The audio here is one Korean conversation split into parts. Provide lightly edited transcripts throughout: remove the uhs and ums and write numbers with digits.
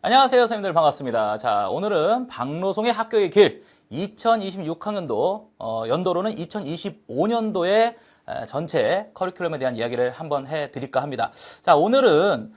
안녕하세요, 선생님들 반갑습니다. 자, 오늘은 박노송의 학교의 길 2026학년도 연도로는 2025년도의 전체 커리큘럼에 대한 이야기를 한번 해드릴까 합니다. 자, 오늘은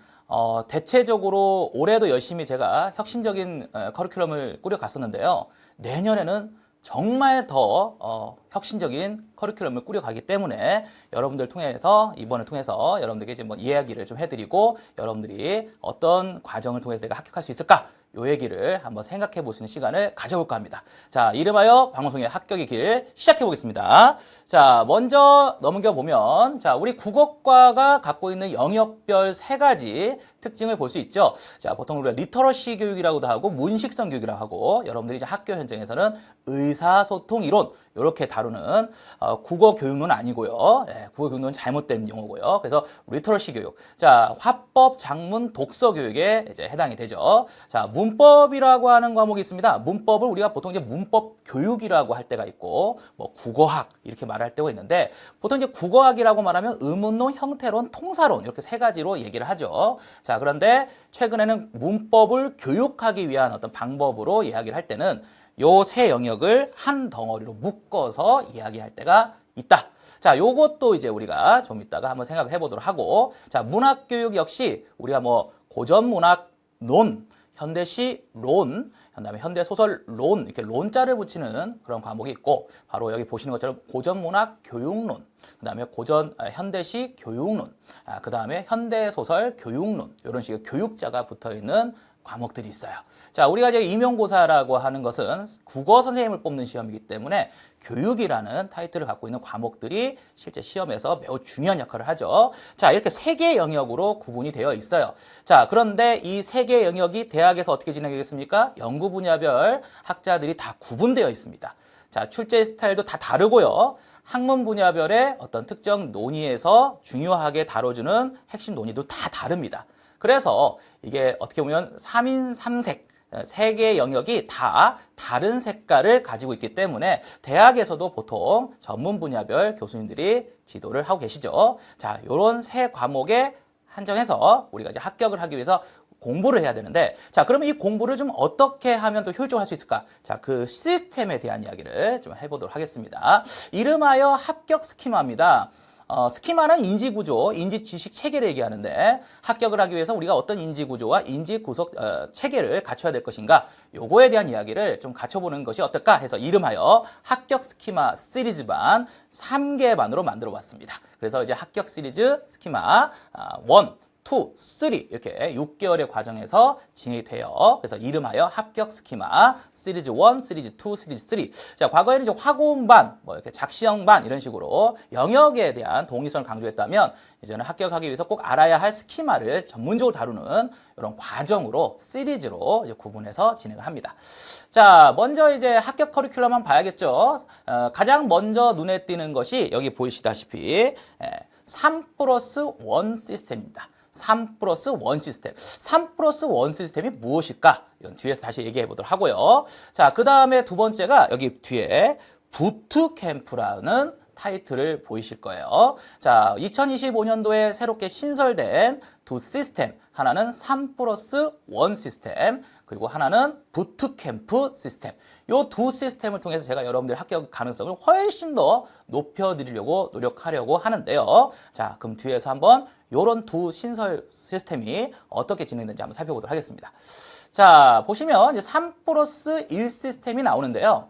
대체적으로 올해도 열심히 제가 혁신적인 커리큘럼을 꾸려갔었는데요. 내년에는 정말 더 혁신적인 커리큘럼을 꾸려가기 때문에 여러분들 통해서 이번을 통해서 여러분들에게 이제 뭐 이야기를 좀 해드리고 여러분들이 어떤 과정을 통해서 내가 합격할 수 있을까? 요 얘기를 한번 생각해 볼 수 있는 시간을 가져볼까 합니다. 자, 이름하여 박노송의 합격의 길 시작해 보겠습니다. 자, 먼저 넘겨보면, 자, 우리 국어과가 갖고 있는 영역별 세 가지 특징을 볼 수 있죠. 자, 보통 우리가 리터러시 교육이라고도 하고 문식성 교육이라고 하고 여러분들이 이제 학교 현장에서는 의사소통 이론 이렇게 다루는 국어 교육론은 아니고요. 국어 교육론은 잘못된 용어고요. 그래서 리터러시 교육. 자, 화법, 작문, 독서 교육에 이제 해당이 되죠. 자, 문법이라고 하는 과목이 있습니다. 문법을 우리가 보통 이제 문법 교육이라고 할 때가 있고, 뭐 국어학 이렇게 말할 때가 있는데, 보통 이제 국어학이라고 말하면 의문론, 형태론, 통사론 이렇게 세 가지로 얘기를 하죠. 자, 그런데 최근에는 문법을 교육하기 위한 어떤 방법으로 이야기를 할 때는 요 세 영역을 한 덩어리로 묶어서 이야기할 때가 있다. 자, 요것도 이제 우리가 좀 이따가 한번 생각을 해보도록 하고, 자, 문학교육 역시 우리가 뭐 고전문학론, 현대시론, 그다음에 현대소설론 이렇게 론자를 붙이는 그런 과목이 있고, 바로 여기 보시는 것처럼 고전문학 교육론, 그다음에 현대시 교육론, 그다음에 현대소설 교육론 이런 식의 교육자가 붙어 있는 과목들이 있어요. 자, 우리가 이제 임용고사라고 하는 것은 국어 선생님을 뽑는 시험이기 때문에 교육이라는 타이틀을 갖고 있는 과목들이 실제 시험에서 매우 중요한 역할을 하죠. 자, 이렇게 세 개의 영역으로 구분이 되어 있어요. 자, 그런데 이 세 개의 영역이 대학에서 어떻게 진행되겠습니까? 연구 분야별 학자들이 다 구분되어 있습니다. 자, 출제 스타일도 다 다르고요. 학문 분야별의 어떤 특정 논의에서 중요하게 다뤄주는 핵심 논의도 다 다릅니다. 그래서 이게 어떻게 보면 3인 3색, 세 개의 영역이 다 다른 색깔을 가지고 있기 때문에 대학에서도 보통 전문 분야별 교수님들이 지도를 하고 계시죠. 자, 요런 세 과목에 한정해서 우리가 이제 합격을 하기 위해서 공부를 해야 되는데, 자, 그러면 이 공부를 좀 어떻게 하면 또 효율적으로 할 수 있을까? 자, 그 시스템에 대한 이야기를 좀 해보도록 하겠습니다. 이름하여 합격 스키마입니다. 스키마는 인지구조, 인지지식 체계를 얘기하는데 합격을 하기 위해서 우리가 어떤 인지구조와 인지구석 체계를 갖춰야 될 것인가, 요거에 대한 이야기를 좀 갖춰보는 것이 어떨까 해서 이름하여 합격 스키마 시리즈반 3개 반으로 만들어 봤습니다. 그래서 이제 합격 시리즈 스키마 1, 2, 3 이렇게 6개월의 과정에서 진행이 돼요. 그래서 이름하여 합격 스키마 시리즈 1, 시리즈 2, 시리즈 3. 자, 과거에는 이제 화고음반, 뭐 이렇게 작시형반 이런 식으로 영역에 대한 동의성을 강조했다면 이제는 합격하기 위해서 꼭 알아야 할 스키마를 전문적으로 다루는 이런 과정으로 시리즈로 이제 구분해서 진행을 합니다. 자, 먼저 이제 합격 커리큘럼 한번 봐야겠죠. 가장 먼저 눈에 띄는 것이 여기 보이시다시피 3+1 시스템입니다. 3+1 시스템. 3+1 시스템이 무엇일까? 이건 뒤에서 다시 얘기해 보도록 하고요. 자, 그 다음에 두 번째가 여기 뒤에 부트캠프라는 타이틀을 보이실 거예요. 자, 2025년도에 새롭게 신설된 두 시스템. 하나는 3+1 시스템, 그리고 하나는 부트캠프 시스템. 이 두 시스템을 통해서 제가 여러분들 합격 가능성을 훨씬 더 높여드리려고 노력하려고 하는데요. 자, 그럼 뒤에서 한번 이런 두 신설 시스템이 어떻게 진행되는지 한번 살펴보도록 하겠습니다. 자, 보시면 이제 3+1 시스템이 나오는데요.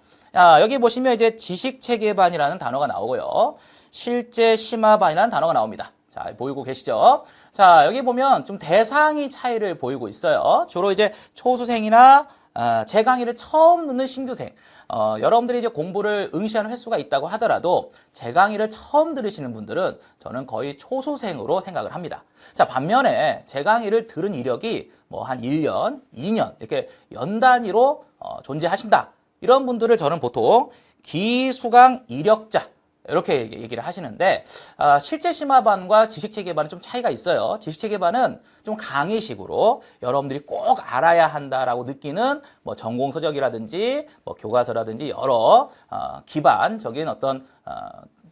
여기 보시면 이제 지식체계반이라는 단어가 나오고요. 실제 심화반이라는 단어가 나옵니다. 자, 보이고 계시죠? 자, 여기 보면 좀 대상이 차이를 보이고 있어요. 주로 이제 초수생이나 제 강의를 처음 듣는 신규생, 여러분들이 이제 공부를 응시하는 횟수가 있다고 하더라도 제 강의를 처음 들으시는 분들은 저는 거의 초수생으로 생각을 합니다. 자, 반면에 제 강의를 들은 이력이 뭐 한 1년, 2년 이렇게 연 단위로 존재하신다. 이런 분들을 저는 보통 기수강 이력자 이렇게 얘기를 하시는데, 실제 심화반과 지식체계반은 좀 차이가 있어요. 지식체계반은 좀 강의식으로 여러분들이 꼭 알아야 한다라고 느끼는 뭐 전공서적이라든지 뭐 교과서라든지 여러 기반적인 어떤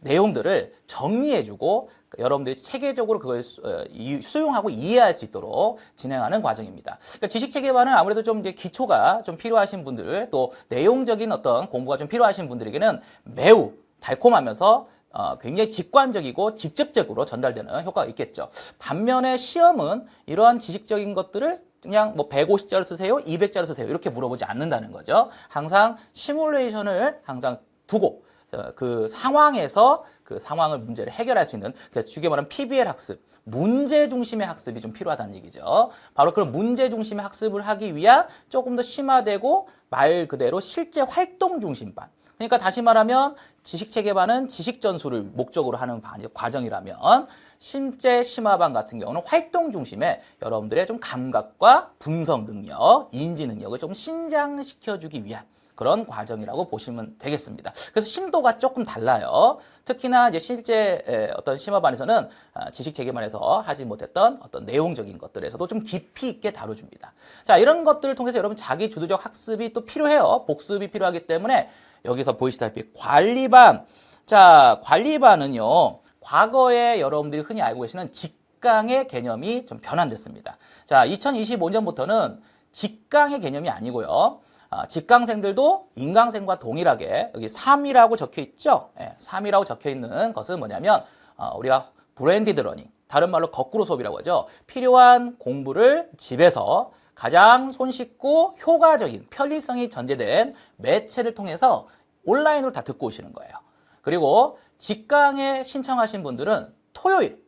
내용들을 정리해주고 여러분들이 체계적으로 그걸 수용하고 이해할 수 있도록 진행하는 과정입니다. 그러니까 지식체계반은 아무래도 좀 이제 기초가 좀 필요하신 분들, 또 내용적인 어떤 공부가 좀 필요하신 분들에게는 매우 달콤하면서 굉장히 직관적이고 직접적으로 전달되는 효과가 있겠죠. 반면에 시험은 이러한 지식적인 것들을 그냥 뭐 150자를 쓰세요, 200자를 쓰세요 이렇게 물어보지 않는다는 거죠. 항상 시뮬레이션을 항상 두고 그 상황에서 그 상황을 문제를 해결할 수 있는, 그러니까 쉽게 말하면 PBL 학습, 문제 중심의 학습이 좀 필요하다는 얘기죠. 바로 그런 문제 중심의 학습을 하기 위한 조금 더 심화되고 말 그대로 실제 활동 중심반. 그러니까 다시 말하면 지식체계반은 지식 전수를 목적으로 하는 과정이라면 실제 심화반 같은 경우는 활동 중심의 여러분들의 좀 감각과 분석 능력, 인지 능력을 좀 신장시켜주기 위한 그런 과정이라고 보시면 되겠습니다. 그래서 심도가 조금 달라요. 특히나 이제 실제 어떤 심화반에서는 지식체계반에서 하지 못했던 어떤 내용적인 것들에서도 좀 깊이 있게 다뤄줍니다. 자, 이런 것들을 통해서 여러분 자기 주도적 학습이 또 필요해요. 복습이 필요하기 때문에 여기서 보시다시피 관리반. 자, 관리반은요, 과거에 여러분들이 흔히 알고 계시는 직강의 개념이 좀 변환됐습니다. 자, 2025년부터는 직강의 개념이 아니고요. 직강생들도 인강생과 동일하게 여기 3이라고 적혀 있죠. 3이라고 적혀 있는 것은 뭐냐면 우리가 브랜디드 러닝, 다른 말로 거꾸로 수업이라고 하죠. 필요한 공부를 집에서 가장 손쉽고 효과적인 편리성이 전제된 매체를 통해서 온라인으로 다 듣고 오시는 거예요. 그리고 직강에 신청하신 분들은 토요일,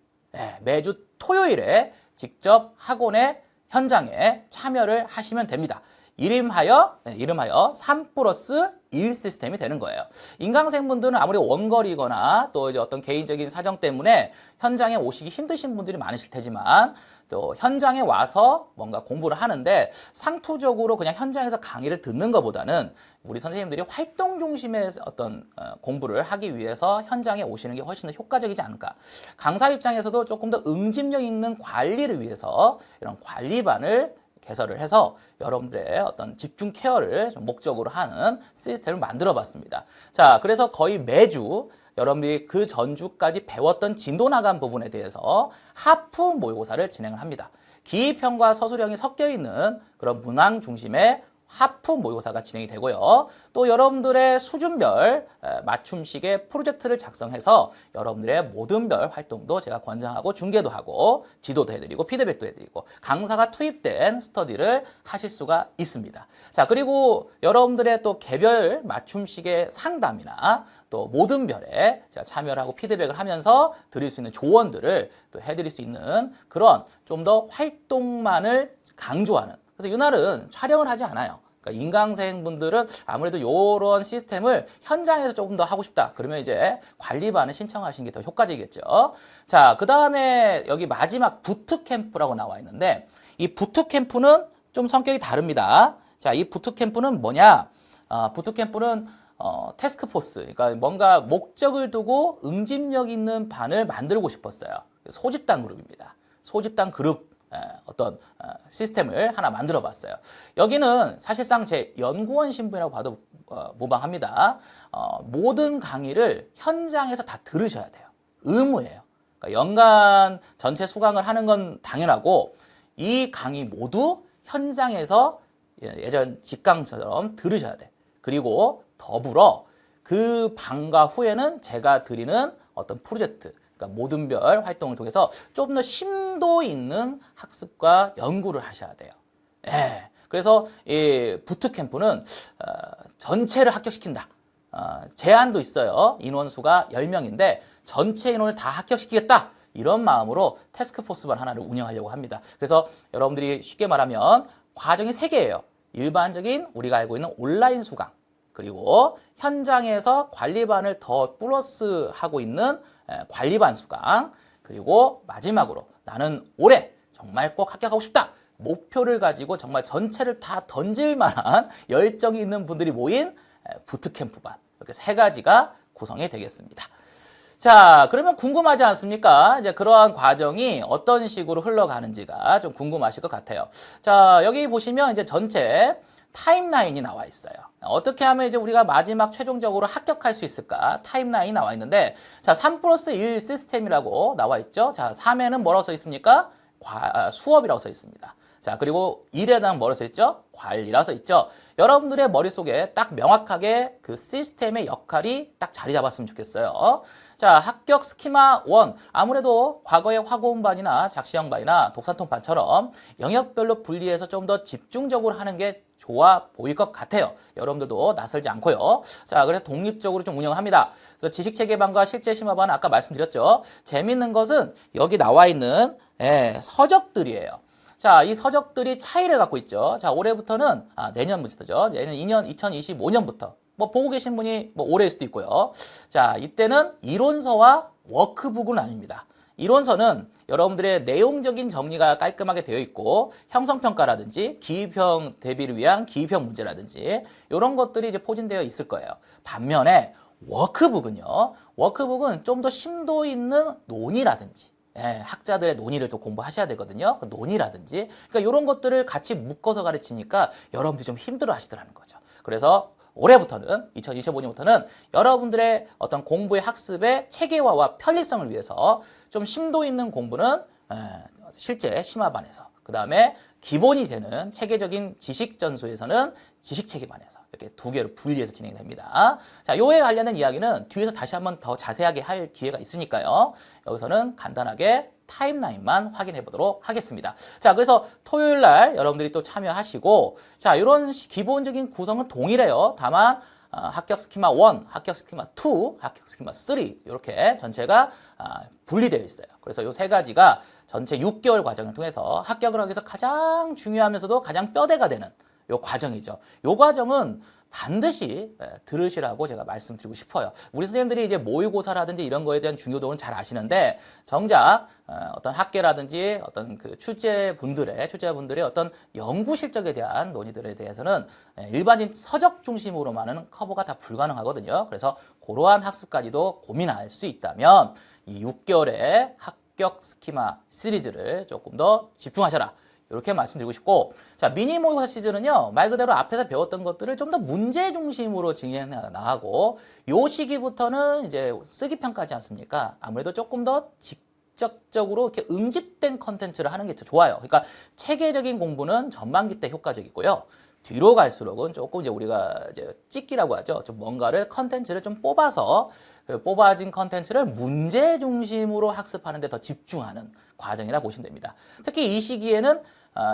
매주 토요일에 직접 학원의 현장에 참여를 하시면 됩니다. 이름하여 3+1 시스템이 되는 거예요. 인강생분들은 아무래도 원거리거나 또 이제 어떤 개인적인 사정 때문에 현장에 오시기 힘드신 분들이 많으실 테지만 또 현장에 와서 뭔가 공부를 하는데 상투적으로 그냥 현장에서 강의를 듣는 것보다는 우리 선생님들이 활동 중심의 어떤 공부를 하기 위해서 현장에 오시는 게 훨씬 더 효과적이지 않을까. 강사 입장에서도 조금 더 응집력 있는 관리를 위해서 이런 관리반을 개설을 해서 여러분들의 어떤 집중 케어를 좀 목적으로 하는 시스템을 만들어 봤습니다. 자, 그래서 거의 매주 여러분들이 그 전주까지 배웠던 진도 나간 부분에 대해서 하프 모의고사를 진행을 합니다. 기입형과 서술형이 섞여 있는 그런 문항 중심의 하프 모의고사가 진행이 되고요. 또 여러분들의 수준별 맞춤식의 프로젝트를 작성해서 여러분들의 모든별 활동도 제가 권장하고 중계도 하고 지도도 해드리고 피드백도 해드리고 강사가 투입된 스터디를 하실 수가 있습니다. 자, 그리고 여러분들의 또 개별 맞춤식의 상담이나 또 모든별에 제가 참여를 하고 피드백을 하면서 드릴 수 있는 조언들을 또 해드릴 수 있는 그런 좀 더 활동만을 강조하는, 그래서 이날은 촬영을 하지 않아요. 그러니까 인강생분들은 아무래도 이런 시스템을 현장에서 조금 더 하고 싶다. 그러면 이제 관리반을 신청하시는 게 더 효과적이겠죠. 자, 그 다음에 여기 마지막 부트캠프라고 나와 있는데 이 부트캠프는 좀 성격이 다릅니다. 자, 이 부트캠프는 뭐냐? 부트캠프는 태스크포스, 그러니까 뭔가 목적을 두고 응집력 있는 반을 만들고 싶었어요. 소집단 그룹입니다. 소집단 그룹 어떤 시스템을 하나 만들어 봤어요. 여기는 사실상 제 연구원 신분이라고 봐도 무방합니다. 모든 강의를 현장에서 다 들으셔야 돼요. 의무예요. 그러니까 연간 전체 수강을 하는 건 당연하고 이 강의 모두 현장에서 예전 직강처럼 들으셔야 돼. 그리고 더불어 그 방과 후에는 제가 드리는 어떤 프로젝트, 그러니까 모든별 활동을 통해서 좀 더 심도 있는 학습과 연구를 하셔야 돼요. 그래서 이 부트캠프는 전체를 합격시킨다. 제한도 있어요. 인원수가 10명인데 전체 인원을 다 합격시키겠다. 이런 마음으로 태스크포스반 하나를 운영하려고 합니다. 그래서 여러분들이 쉽게 말하면 과정이 3개예요. 일반적인 우리가 알고 있는 온라인 수강, 그리고 현장에서 관리반을 더 플러스하고 있는 관리반 수강, 그리고 마지막으로 나는 올해 정말 꼭 합격하고 싶다. 목표를 가지고 정말 전체를 다 던질 만한 열정이 있는 분들이 모인 부트캠프반, 이렇게 3가지가 구성이 되겠습니다. 자, 그러면 궁금하지 않습니까? 이제 그러한 과정이 어떤 식으로 흘러가는지가 좀 궁금하실 것 같아요. 자, 여기 보시면 이제 전체 타임라인이 나와 있어요. 어떻게 하면 이제 우리가 마지막 최종적으로 합격할 수 있을까? 타임라인이 나와 있는데, 자, 3+1 시스템이라고 나와 있죠. 자, 3에는 뭐라고 써 있습니까? 수업이라고 써 있습니다. 자, 그리고 1에는 뭐라고 써 있죠? 관리라고 써 있죠. 여러분들의 머릿속에 딱 명확하게 그 시스템의 역할이 딱 자리 잡았으면 좋겠어요. 자, 합격 스키마 1. 아무래도 과거의 화고음반이나 작시형반이나 독산통반처럼 영역별로 분리해서 좀 더 집중적으로 하는 게 좋아 보일 것 같아요. 여러분들도 낯설지 않고요. 자, 그래서 독립적으로 좀 운영합니다. 그래서 지식체계반과 실제심화반은 아까 말씀드렸죠. 재밌는 것은 여기 나와 있는 서적들이에요. 자, 이 서적들이 차이를 갖고 있죠. 자, 올해부터는, 내년부터죠. 얘는 2025년부터. 뭐, 보고 계신 분이 뭐, 올해일 수도 있고요. 자, 이때는 이론서와 워크북은 아닙니다. 이론서는 여러분들의 내용적인 정리가 깔끔하게 되어 있고, 형성평가라든지, 기입형 대비를 위한 기입형 문제라든지, 이런 것들이 이제 포진되어 있을 거예요. 반면에, 워크북은요, 워크북은 좀 더 심도 있는 논의라든지, 학자들의 논의를 또 공부하셔야 되거든요. 논의라든지. 그러니까 이런 것들을 같이 묶어서 가르치니까 여러분들이 좀 힘들어 하시더라는 거죠. 그래서 올해부터는, 2025년부터는 여러분들의 어떤 공부의 학습의 체계화와 편리성을 위해서 좀 심도 있는 공부는 실제 심화반에서, 그 다음에 기본이 되는 체계적인 지식 전수에서는 지식 체계반에서 이렇게 두 개로 분리해서 진행이 됩니다. 자, 요에 관련된 이야기는 뒤에서 다시 한번 더 자세하게 할 기회가 있으니까요. 여기서는 간단하게 타임라인만 확인해 보도록 하겠습니다. 자, 그래서 토요일 날 여러분들이 또 참여하시고, 자, 이런 기본적인 구성은 동일해요. 다만 합격 스키마 1, 합격 스키마 2, 합격 스키마 3 이렇게 전체가 분리되어 있어요. 그래서 이 세 가지가 전체 6개월 과정을 통해서 합격을 하기 위해서 가장 중요하면서도 가장 뼈대가 되는 요 과정이죠. 요 과정은 반드시 들으시라고 제가 말씀드리고 싶어요. 우리 선생님들이 이제 모의고사라든지 이런 거에 대한 중요도는 잘 아시는데, 정작 어떤 학계라든지 어떤 그 출제자분들의 어떤 연구 실적에 대한 논의들에 대해서는 일반인 서적 중심으로만은 커버가 다 불가능하거든요. 그래서 그러한 학습까지도 고민할 수 있다면 이 6개월의 합격 스키마 시리즈를 조금 더 집중하셔라. 이렇게 말씀드리고 싶고, 자, 미니 모의고사 시즌은요, 말 그대로 앞에서 배웠던 것들을 좀 더 문제 중심으로 진행해 나가고, 요 시기부터는 이제 쓰기평가지 않습니까? 아무래도 조금 더 직접적으로 이렇게 응집된 컨텐츠를 하는 게 좋아요. 그러니까 체계적인 공부는 전반기 때 효과적이고요. 뒤로 갈수록은 조금 이제 우리가 이제 찍기라고 하죠. 좀 뭔가를 컨텐츠를 좀 뽑아서 그 뽑아진 컨텐츠를 문제 중심으로 학습하는 데 더 집중하는 과정이라 보시면 됩니다. 특히 이 시기에는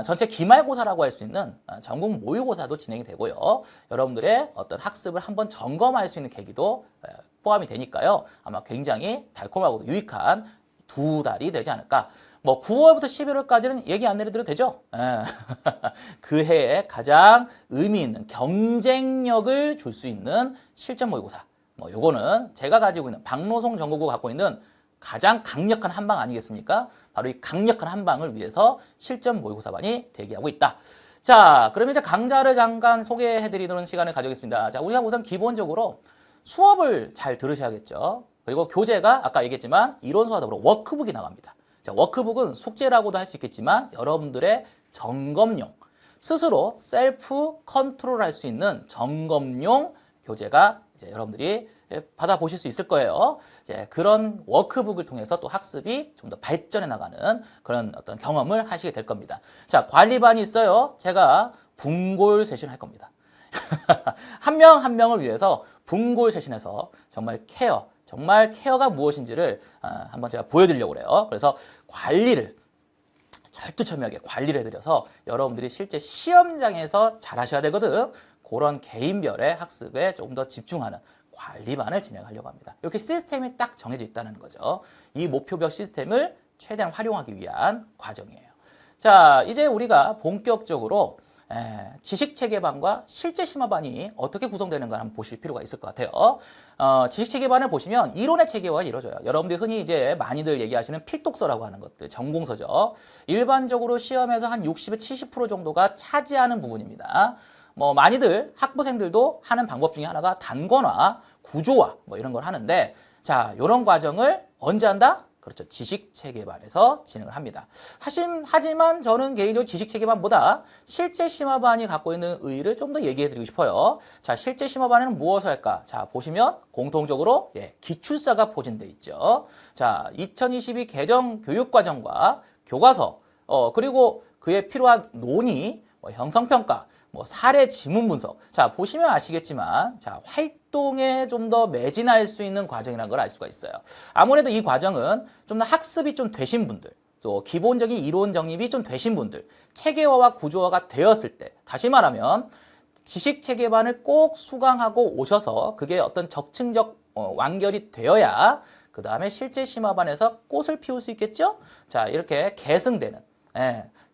전체 기말고사라고 할 수 있는 전국 모의고사도 진행이 되고요. 여러분들의 어떤 학습을 한번 점검할 수 있는 계기도 포함이 되니까요. 아마 굉장히 달콤하고 유익한 두 달이 되지 않을까. 뭐 9월부터 11월까지는 얘기 안 내려드려도 되죠? 그 해에 가장 의미 있는 경쟁력을 줄 수 있는 실전 모의고사. 뭐 요거는 제가 가지고 있는 박노송 전국구가 갖고 있는 가장 강력한 한방 아니겠습니까? 바로 이 강력한 한방을 위해서 실전 모의고사반이 대기하고 있다. 자, 그러면 이제 강좌를 잠깐 소개해드리는 시간을 가져겠습니다. 자, 우리가 우선 기본적으로 수업을 잘 들으셔야겠죠. 그리고 교재가 아까 얘기했지만 이론서와 더불어 워크북이 나갑니다. 자, 워크북은 숙제라고도 할 수 있겠지만 여러분들의 점검용, 스스로 셀프 컨트롤할 수 있는 점검용 교재가 이제 여러분들이 받아보실 수 있을 거예요. 이제 그런 워크북을 통해서 또 학습이 좀 더 발전해 나가는 그런 어떤 경험을 하시게 될 겁니다. 자, 관리반이 있어요. 제가 분골 세션 할 겁니다. 한 명 한 명을 위해서 분골 세션에서 정말 케어가 무엇인지를 한번 제가 보여드리려고 그래요. 그래서 관리를 철두철미하게 관리를 해드려서 여러분들이 실제 시험장에서 잘 하셔야 되거든. 그런 개인별의 학습에 조금 더 집중하는 관리반을 진행하려고 합니다. 이렇게 시스템이 딱 정해져 있다는 거죠. 이 목표별 시스템을 최대한 활용하기 위한 과정이에요. 자, 이제 우리가 본격적으로 지식체계반과 실제심화반이 어떻게 구성되는가 한번 보실 필요가 있을 것 같아요. 지식체계반을 보시면 이론의 체계화가 이루어져요. 여러분들이 흔히 이제 많이들 얘기하시는 필독서라고 하는 것들, 전공서죠. 일반적으로 시험에서 한 60에서 70% 정도가 차지하는 부분입니다. 뭐 많이들 학부생들도 하는 방법 중에 하나가 단권화, 구조화 뭐 이런 걸 하는데, 자, 이런 과정을 언제 한다? 그렇죠. 지식체계반에서 진행을 합니다. 하지만 저는 개인적으로 지식체계반보다 실제 심화반이 갖고 있는 의의를 좀 더 얘기해드리고 싶어요. 자, 실제 심화반에는 무엇을 할까? 자, 보시면 공통적으로 기출사가 포진돼 있죠. 자, 2022 개정 교육과정과 교과서, 그리고 그에 필요한 논의, 형성평가, 사례 지문 분석. 자, 보시면 아시겠지만, 자, 활동에 좀 더 매진할 수 있는 과정이라는 걸 알 수가 있어요. 아무래도 이 과정은 좀 더 학습이 좀 되신 분들, 또 기본적인 이론 정립이 좀 되신 분들, 체계화와 구조화가 되었을 때, 다시 말하면 지식 체계반을 꼭 수강하고 오셔서 그게 어떤 적층적 완결이 되어야 그 다음에 실제 심화반에서 꽃을 피울 수 있겠죠? 자, 이렇게 계승되는,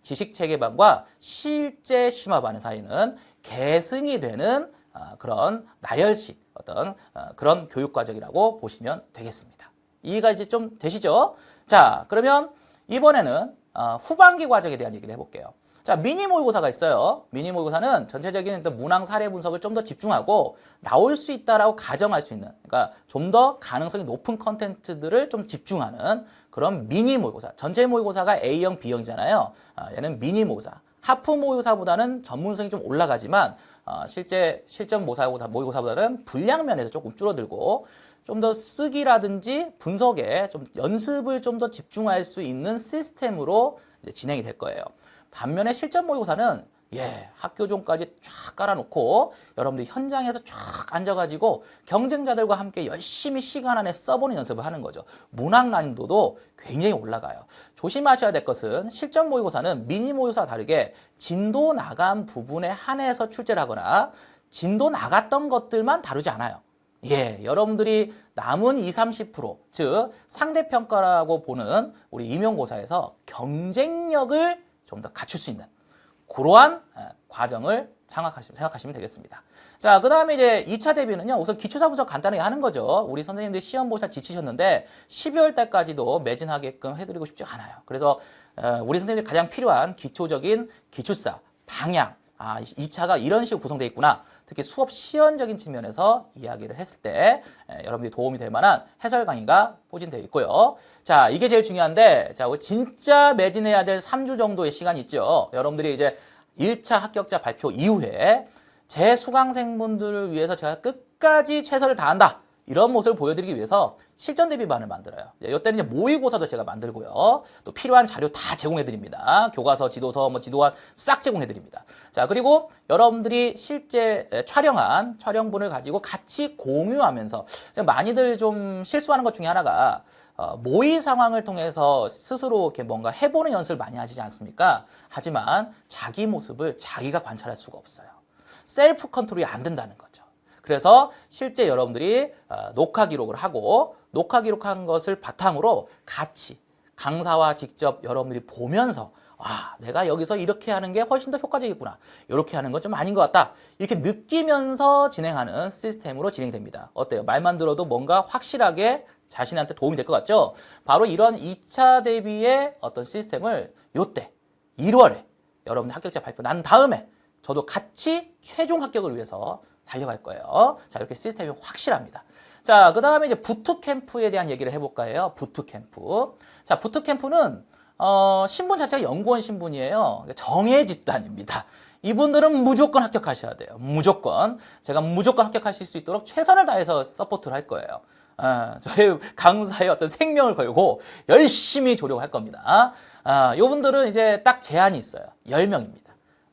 지식체계반과 실제 심화반 사이는 계승이 되는 그런 나열식 그런 교육과정이라고 보시면 되겠습니다. 이해가 이제 좀 되시죠? 자, 그러면 이번에는 후반기 과정에 대한 얘기를 해볼게요. 자, 미니 모의고사가 있어요. 미니 모의고사는 전체적인 문항 사례 분석을 좀 더 집중하고 나올 수 있다라고 가정할 수 있는, 그러니까 좀 더 가능성이 높은 컨텐츠들을 좀 집중하는 그런 미니 모의고사. 전체 모의고사가 A형, B형이잖아요. 얘는 미니 모의고사. 하프 모의고사보다는 전문성이 좀 올라가지만 실제 실전 모의고사보다는 분량 면에서 조금 줄어들고 좀 더 쓰기라든지 분석에 좀 연습을 좀 더 집중할 수 있는 시스템으로 이제 진행이 될 거예요. 반면에 실전 모의고사는 학교종까지 쫙 깔아놓고 여러분들이 현장에서 쫙 앉아가지고 경쟁자들과 함께 열심히 시간 안에 써보는 연습을 하는 거죠. 문항 난이도도 굉장히 올라가요. 조심하셔야 될 것은 실전 모의고사는 미니 모의고사와 다르게 진도 나간 부분에 한해서 출제를 하거나 진도 나갔던 것들만 다루지 않아요. 여러분들이 남은 20-30%, 즉 상대평가라고 보는 우리 임용고사에서 경쟁력을 좀 더 갖출 수 있는 그러한 과정을 생각하시면 되겠습니다. 자, 그 다음에 이제 2차 대비는요, 우선 기초사 분석 간단하게 하는 거죠. 우리 선생님들 시험 보시다 지치셨는데 12월 달까지도 매진하게끔 해드리고 싶지 않아요. 그래서 우리 선생님들이 가장 필요한 기초적인 기출사, 방향, 2차가 이런 식으로 구성되어 있구나. 특히 수업 시연적인 측면에서 이야기를 했을 때 여러분들이 도움이 될 만한 해설 강의가 포진되어 있고요. 자, 이게 제일 중요한데, 자, 진짜 매진해야 될 3주 정도의 시간이 있죠. 여러분들이 이제 1차 합격자 발표 이후에 제 수강생분들을 위해서 제가 끝까지 최선을 다한다. 이런 모습을 보여드리기 위해서 실전 대비반을 만들어요. 이때는 이제 모의고사도 제가 만들고요. 또 필요한 자료 다 제공해드립니다. 교과서, 지도서, 지도안 싹 제공해드립니다. 자, 그리고 여러분들이 실제 촬영한 촬영본을 가지고 같이 공유하면서 많이들 좀 실수하는 것 중에 하나가 모의 상황을 통해서 스스로 이렇게 뭔가 해보는 연습을 많이 하시지 않습니까? 하지만 자기 모습을 자기가 관찰할 수가 없어요. 셀프 컨트롤이 안 된다는 거죠. 그래서 실제 여러분들이 녹화 기록을 하고 녹화 기록한 것을 바탕으로 같이 강사와 직접 여러분들이 보면서 내가 여기서 이렇게 하는 게 훨씬 더 효과적이구나. 이렇게 하는 건 좀 아닌 것 같다. 이렇게 느끼면서 진행하는 시스템으로 진행됩니다. 어때요? 말만 들어도 뭔가 확실하게 자신한테 도움이 될 것 같죠? 바로 이런 2차 대비의 어떤 시스템을 요때 1월에 여러분들 합격자 발표 난 다음에 저도 같이 최종 합격을 위해서 달려갈 거예요. 자, 이렇게 시스템이 확실합니다. 자, 그 다음에 이제 부트캠프에 대한 얘기를 해볼까 해요. 부트캠프. 자, 부트캠프는 신분 자체가 연구원 신분이에요. 정예 집단입니다. 이분들은 무조건 합격하셔야 돼요. 무조건. 제가 무조건 합격하실 수 있도록 최선을 다해서 서포트를 할 거예요. 저희 강사의 어떤 생명을 걸고 열심히 조력할 겁니다. 이분들은 이제 딱 제한이 있어요. 10명입니다.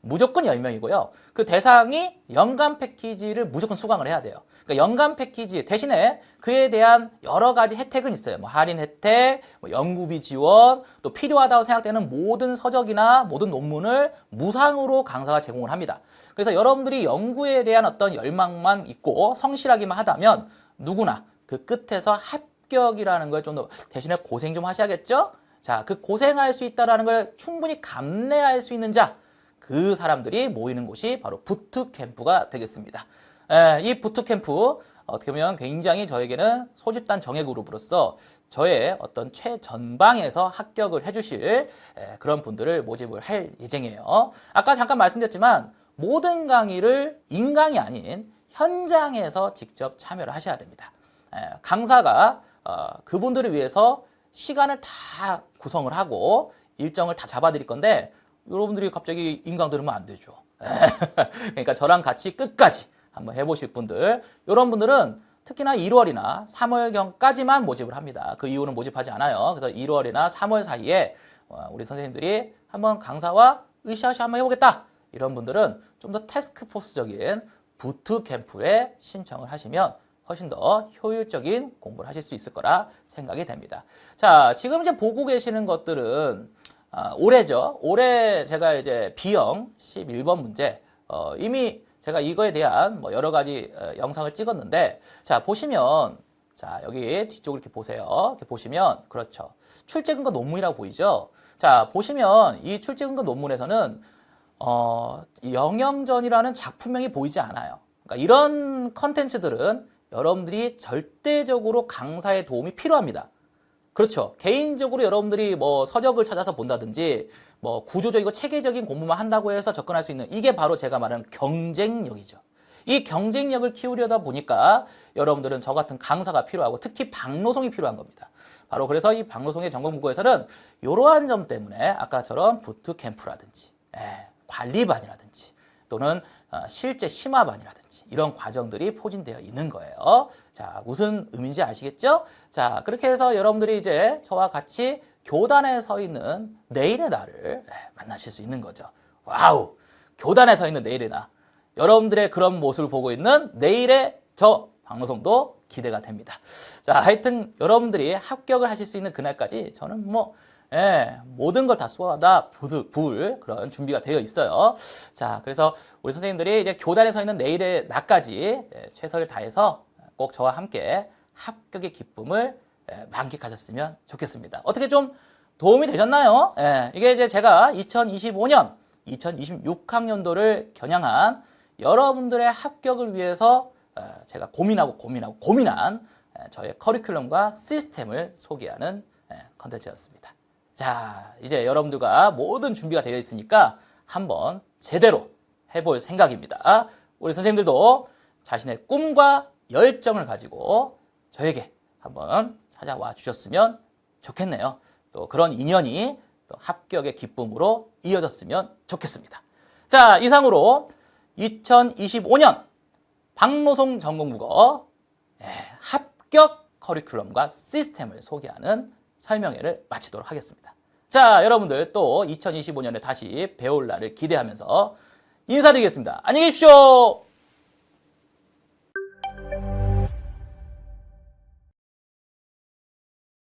무조건 10명이고요. 그 대상이 연간 패키지를 무조건 수강을 해야 돼요. 그러니까 연간 패키지 대신에 그에 대한 여러 가지 혜택은 있어요. 할인 혜택, 연구비 지원, 또 필요하다고 생각되는 모든 서적이나 모든 논문을 무상으로 강사가 제공을 합니다. 그래서 여러분들이 연구에 대한 어떤 열망만 있고 성실하기만 하다면 누구나 그 끝에서 합격이라는 걸 좀 더 대신에 고생 좀 하셔야겠죠? 자, 그 고생할 수 있다는 걸 충분히 감내할 수 있는 자, 그 사람들이 모이는 곳이 바로 부트캠프가 되겠습니다. 이 부트캠프 어떻게 보면 굉장히 저에게는 소집단 정예 그룹으로서 저의 어떤 최전방에서 합격을 해주실 그런 분들을 모집을 할 예정이에요. 아까 잠깐 말씀드렸지만 모든 강의를 인강이 아닌 현장에서 직접 참여를 하셔야 됩니다. 강사가 그분들을 위해서 시간을 다 구성을 하고 일정을 다 잡아드릴 건데 여러분들이 갑자기 인강 들으면 안 되죠. 그러니까 저랑 같이 끝까지 한번 해보실 분들, 이런 분들은 특히나 1월이나 3월경까지만 모집을 합니다. 그 이후는 모집하지 않아요. 그래서 1월이나 3월 사이에 우리 선생님들이 한번 강사와 으쌰으쌰 한번 해보겠다. 이런 분들은 좀 더 태스크포스적인 부트캠프에 신청을 하시면 훨씬 더 효율적인 공부를 하실 수 있을 거라 생각이 됩니다. 자, 지금 이제 보고 계시는 것들은 올해죠. 올해 제가 이제 B형 11번 문제, 이미 제가 이거에 대한 뭐 여러 가지 영상을 찍었는데, 자, 보시면, 자, 여기 뒤쪽을 이렇게 보세요. 이렇게 보시면, 그렇죠. 출제 근거 논문이라고 보이죠? 자, 보시면 이 출제 근거 논문에서는, 영영전이라는 작품명이 보이지 않아요. 그러니까 이런 컨텐츠들은 여러분들이 절대적으로 강사의 도움이 필요합니다. 그렇죠. 개인적으로 여러분들이 뭐 서적을 찾아서 본다든지 뭐 구조적이고 체계적인 공부만 한다고 해서 접근할 수 있는, 이게 바로 제가 말하는 경쟁력이죠. 이 경쟁력을 키우려다 보니까 여러분들은 저 같은 강사가 필요하고 특히 박노송이 필요한 겁니다. 바로 그래서 이 박노송의 전공국어에서는 이러한 점 때문에 아까처럼 부트캠프라든지 관리반이라든지 또는 실제 심화반이라든지 이런 과정들이 포진되어 있는 거예요. 자, 무슨 의미인지 아시겠죠? 자, 그렇게 해서 여러분들이 이제 저와 같이 교단에 서 있는 내일의 나를 만나실 수 있는 거죠. 와우! 교단에 서 있는 내일의 나. 여러분들의 그런 모습을 보고 있는 내일의 저 박노송도 기대가 됩니다. 자, 하여튼 여러분들이 합격을 하실 수 있는 그날까지 저는 뭐 모든 걸 다 쏟아다 부을 그런 준비가 되어 있어요. 자, 그래서 우리 선생님들이 이제 교단에 서 있는 내일의 나까지 최선을 다해서 꼭 저와 함께 합격의 기쁨을 만끽하셨으면 좋겠습니다. 어떻게 좀 도움이 되셨나요? 이게 이제 제가 2025년, 2026학년도를 겨냥한 여러분들의 합격을 위해서 제가 고민한 저의 커리큘럼과 시스템을 소개하는 컨텐츠였습니다. 자, 이제 여러분들과 모든 준비가 되어 있으니까 한번 제대로 해볼 생각입니다. 우리 선생님들도 자신의 꿈과 열정을 가지고 저에게 한번 찾아와 주셨으면 좋겠네요. 또 그런 인연이 또 합격의 기쁨으로 이어졌으면 좋겠습니다. 자, 이상으로 2025년 박노송 전공국어 합격 커리큘럼과 시스템을 소개하는 설명회를 마치도록 하겠습니다. 자, 여러분들 또 2025년에 다시 배울 날을 기대하면서 인사드리겠습니다. 안녕히 계십시오.